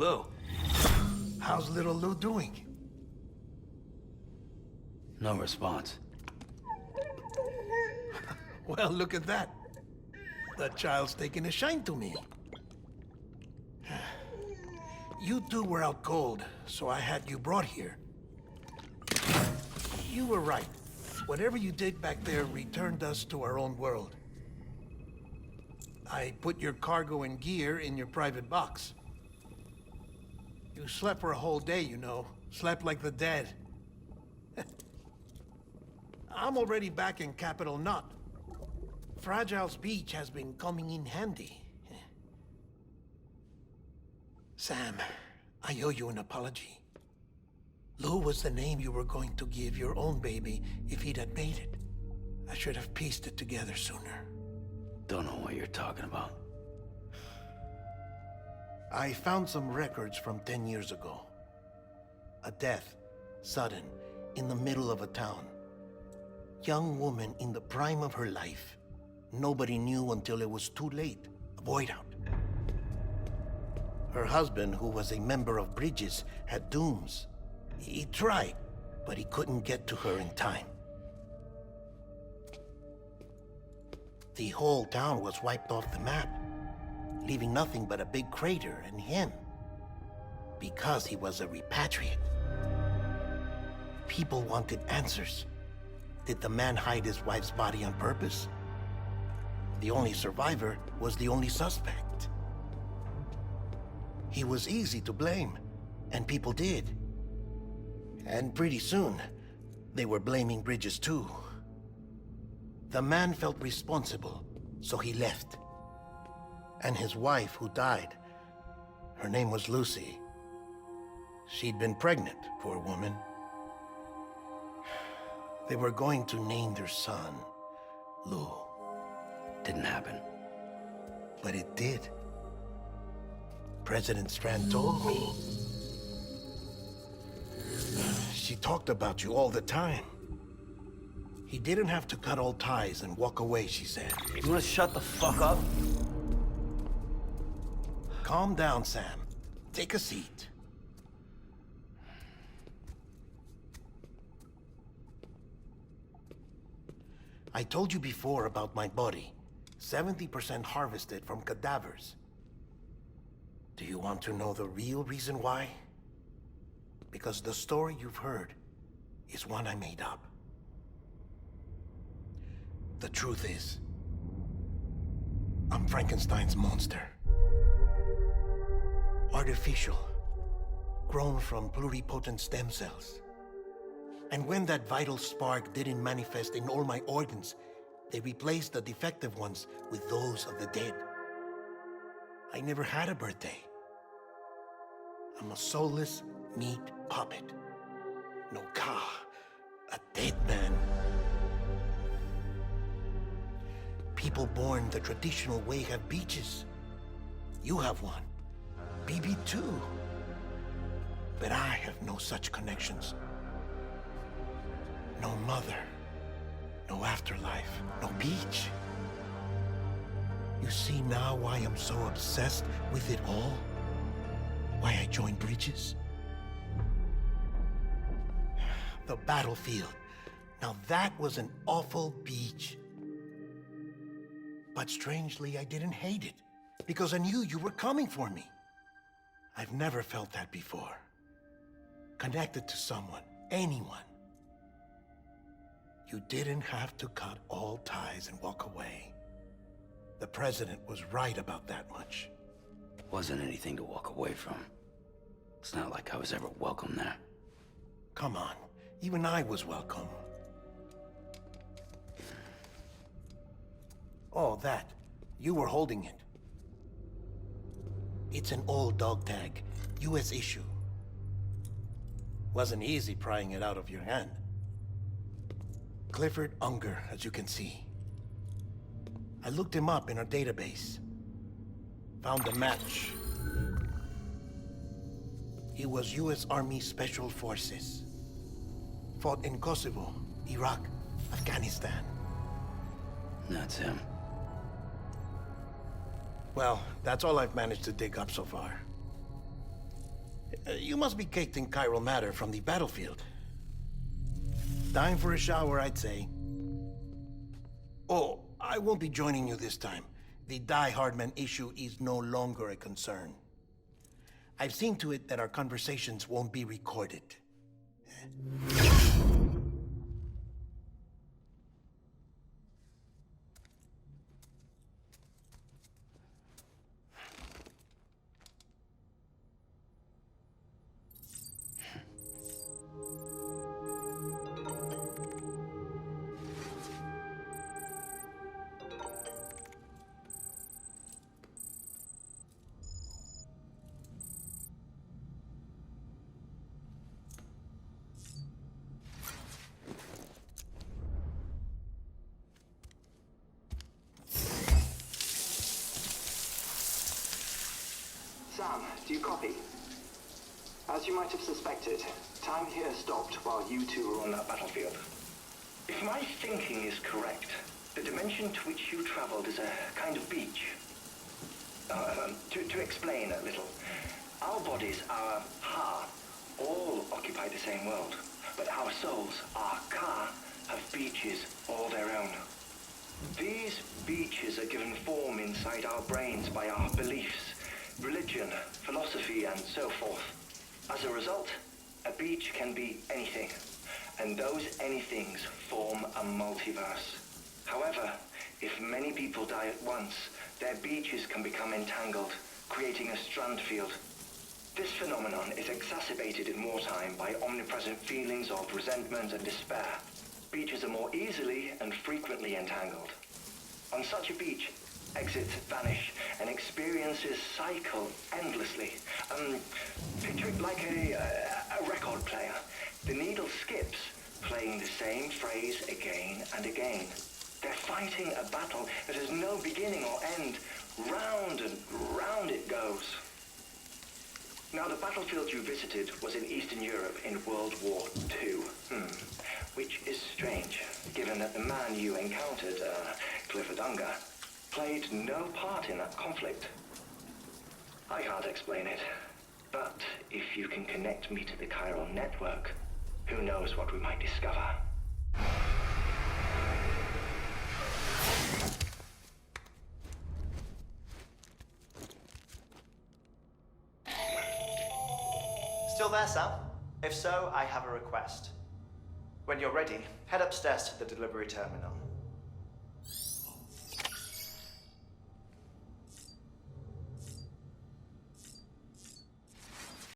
Lou. How's little Lou doing? No response. Well, look at that. The child's taking a shine to me. You two were out cold, so I had you brought here. You were right. Whatever you did back there returned us to our own world. I put your cargo and gear in your private box. You slept for a whole day, you know. Slept like the dead. I'm already back in Capital Knot. Fragile's beach has been coming in handy. Sam, I owe you an apology. Lou was the name you were going to give your own baby if he'd had made it. I should have pieced it together sooner. Don't know what you're talking about. I found some records from 10 years ago. A death, sudden, in the middle of a town. Young woman in the prime of her life. Nobody knew until it was too late. A void out. Her husband, who was a member of Bridges, had dooms. He tried, but he couldn't get to her in time. The whole town was wiped off the map, leaving nothing but a big crater and him. Because he was a repatriate. People wanted answers. Did the man hide his wife's body on purpose? The only survivor was the only suspect. He was easy to blame, and people did. And pretty soon, they were blaming Bridges too. The man felt responsible, so he left. And his wife, who died, her name was Lucy. She'd been pregnant, poor woman. They were going to name their son Lou. Didn't happen. But it did. President Strand told me. She talked about you all the time. He didn't have to cut all ties and walk away, she said. You wanna shut the fuck up? Calm down, Sam. Take a seat. I told you before about my body. 70% harvested from cadavers. Do you want to know the real reason why? Because the story you've heard is one I made up. The truth is, I'm Frankenstein's monster. Artificial, grown from pluripotent stem cells. And when that vital spark didn't manifest in all my organs, they replaced the defective ones with those of the dead. I never had a birthday. I'm a soulless meat puppet. No ka, a dead man. People born the traditional way have beaches. You have one. BB too. But I have no such connections. No mother. No afterlife. No beach. You see now why I'm so obsessed with it all? Why I joined Bridges? The battlefield. Now that was an awful beach. But strangely, I didn't hate it, because I knew you were coming for me. I've never felt that before. Connected to someone, anyone. You didn't have to cut all ties and walk away. The president was right about that much. Wasn't anything to walk away from. It's not like I was ever welcome there. Come on, even I was welcome. Oh, that. You were holding it. It's an old dog tag, US issue. Wasn't easy prying it out of your hand. Clifford Unger, as you can see. I looked him up in our database. Found a match. He was US Army Special Forces. Fought in Kosovo, Iraq, Afghanistan. That's him. Well, that's all I've managed to dig up so far. You must be caked in chiral matter from the battlefield. Time for a shower, I'd say. Oh, I won't be joining you this time. The Die Hardman issue is no longer a concern. I've seen to it that our conversations won't be recorded. Sam, do you copy? As you might have suspected, time here stopped while you two were on that battlefield. If my thinking is correct, the dimension to which you traveled is a kind of beach. To explain a little, our bodies, our ha, all occupy the same world, but our souls, our ka, have beaches all their own. These beaches are given form inside our brains by our beliefs, religion, philosophy, and so forth. As a result, a beach can be anything, and those anythings form a multiverse. However, if many people die at once, their beaches can become entangled, creating a strand field. This phenomenon is exacerbated in wartime by omnipresent feelings of resentment and despair. Beaches are more easily and frequently entangled. On such a beach, exits vanish and experiences cycle endlessly. Picture it like a record player. The needle skips, playing the same phrase again and again. They're fighting a battle that has no beginning or end. Round and round it goes. Now, the battlefield you visited was in Eastern Europe in World War II. Which is strange, given that the man you encountered, Clifford Unger, played no part in that conflict. I can't explain it, but if you can connect me to the chiral network, who knows what we might discover. Still there, Sam? If so, I have a request. When you're ready, head upstairs to the delivery terminal.